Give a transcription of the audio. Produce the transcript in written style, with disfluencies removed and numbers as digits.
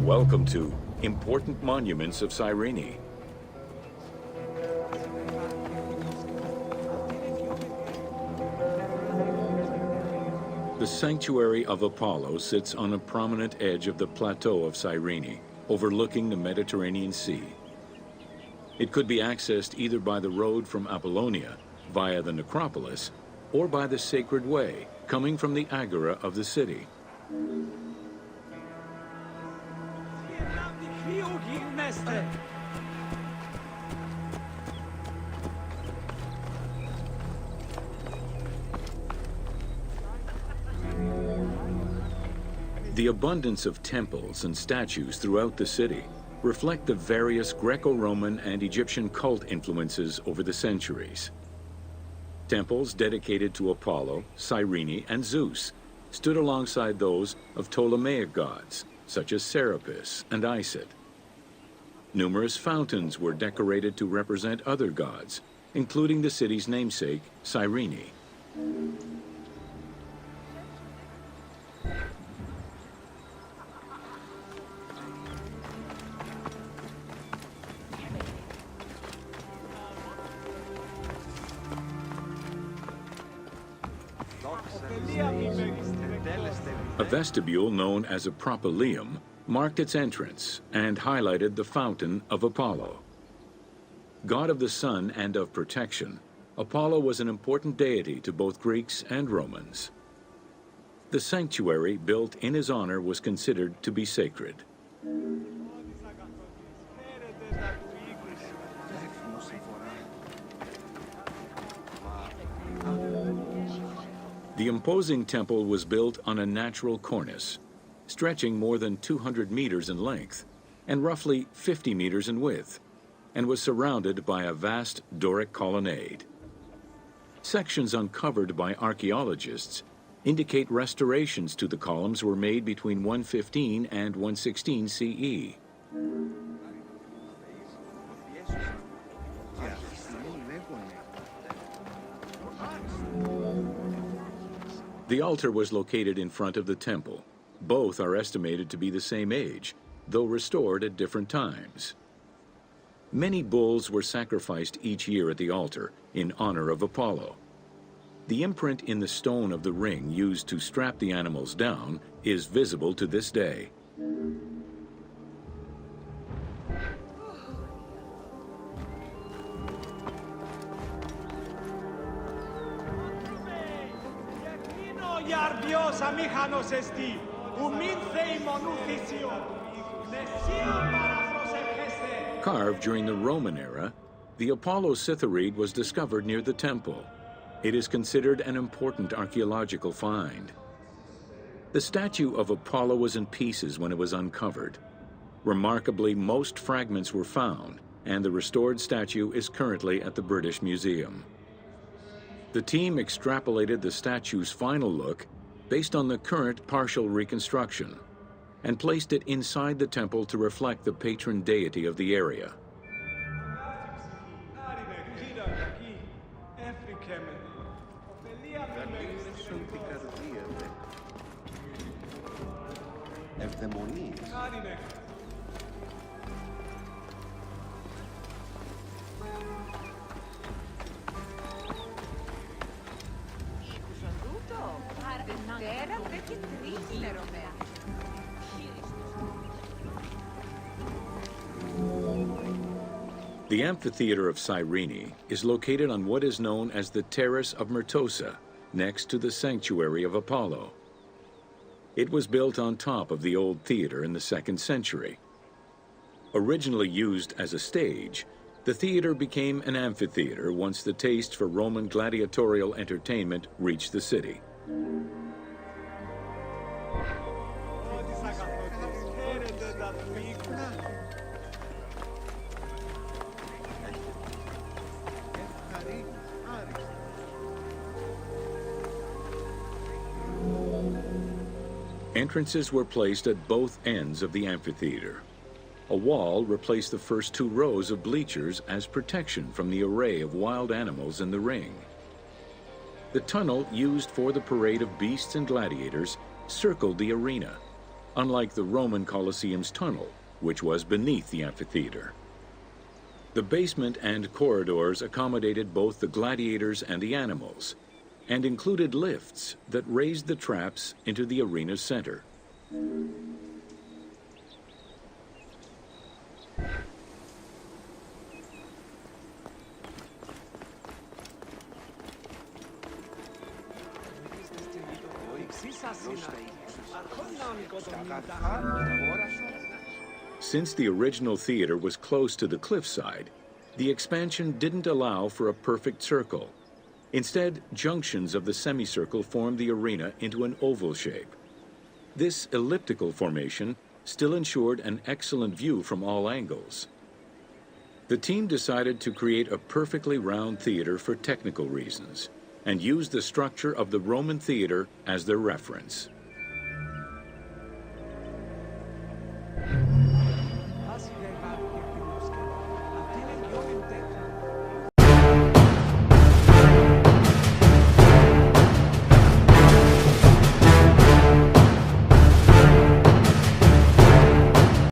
Welcome to Important Monuments of Cyrene. The sanctuary of Apollo sits on a prominent edge of the plateau of Cyrene, overlooking the Mediterranean Sea. It could be accessed either by the road from Apollonia, via the necropolis, or by the Sacred Way, coming from the agora of the city. The abundance of temples and statues throughout the city reflect the various Greco-Roman and Egyptian cult influences over the centuries. Temples dedicated to Apollo, Cyrene, and Zeus stood alongside those of Ptolemaic gods, such as Serapis and Isis. Numerous fountains were decorated to represent other gods, including the city's namesake, Cyrene. A vestibule known as a propylaeum marked its entrance and highlighted the fountain of Apollo. God of the sun and of protection, Apollo was an important deity to both Greeks and Romans. The sanctuary built in his honor was considered to be sacred. The imposing temple was built on a natural cornice, stretching more than 200 meters in length and roughly 50 meters in width, and was surrounded by a vast Doric colonnade. Sections uncovered by archaeologists indicate restorations to the columns were made between 115 and 116 CE. The altar was located in front of the temple. Both are estimated to be the same age, though restored at different times. Many bulls were sacrificed each year at the altar in honor of Apollo. The imprint in the stone of the ring used to strap the animals down is visible to this day. Carved during the Roman era, the Apollo Cytharide was discovered near the temple. It is considered an important archaeological find. The statue of Apollo was in pieces when it was uncovered. Remarkably, most fragments were found, and the restored statue is currently at the British Museum. The team extrapolated the statue's final look based on the current partial reconstruction and placed it inside the temple to reflect the patron deity of the area. The amphitheater of Cyrene is located on what is known as the Terrace of Myrtosa, next to the sanctuary of Apollo. It was built on top of the old theater in the 2nd century. Originally used as a stage, the theater became an amphitheater once the taste for Roman gladiatorial entertainment reached the city. Entrances were placed at both ends of the amphitheater. A wall replaced the first 2 rows of bleachers as protection from the array of wild animals in the ring. The tunnel used for the parade of beasts and gladiators circled the arena, unlike the Roman Colosseum's tunnel, which was beneath the amphitheater. The basement and corridors accommodated both the gladiators and the animals, and included lifts that raised the traps into the arena's center. Since the original theater was close to the cliffside, the expansion didn't allow for a perfect circle. Instead, junctions of the semicircle formed the arena into an oval shape. This elliptical formation still ensured an excellent view from all angles. The team decided to create a perfectly round theater for technical reasons, and used the structure of the Roman theater as their reference.